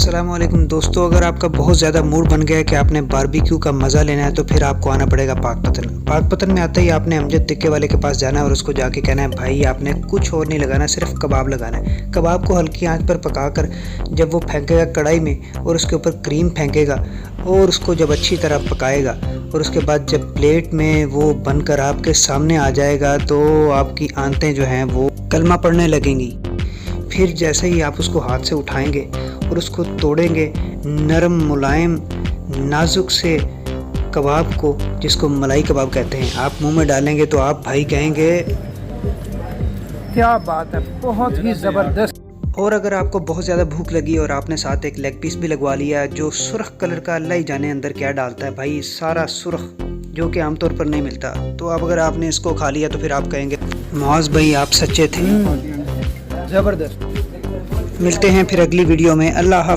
अस्सलामुअलैकुम दोस्तों, अगर आपका बहुत ज़्यादा मूड बन गया है कि आपने बारबेक्यू का मज़ा लेना है तो फिर आपको आना पड़ेगा पाकपतन। पाकपतन में आते ही आपने अमजद टिक्के वाले के पास जाना है और उसको जाके कहना है भाई आपने कुछ और नहीं लगाना, सिर्फ कबाब लगाना है। कबाब को हल्की आंच पर पकाकर जब वो फेंकेगा कढ़ाई में और उसके ऊपर क्रीम फेंकेगा और उसको जब अच्छी तरह पकाएगा और उसके बाद जब प्लेट में वो बनकर आपके सामने आ जाएगा तो आपकी आंतें जो हैं वो कलमा पड़ने लगेंगी। फिर जैसे ही आप उसको हाथ से उठाएंगे और उसको तोड़ेंगे, नरम मुलायम नाजुक से कबाब को, जिसको मलाई कबाब कहते हैं, आप मुंह में डालेंगे तो आप भाई कहेंगे क्या बात है, बहुत ही ज़बरदस्त। और अगर आपको बहुत ज़्यादा भूख लगी और आपने साथ एक लेग पीस भी लगवा लिया जो सुर्ख कलर का, अल्लाह ही जाने अंदर क्या डालता है भाई, सारा सुर्ख जो कि आमतौर पर नहीं मिलता, तो अब अगर आपने इसको खा लिया तो फिर आप कहेंगे मुआज़ भाई आप सच्चे थे। ज़बरदस्त। मिलते हैं फिर अगली वीडियो में। अल्लाह हाफ़िज़।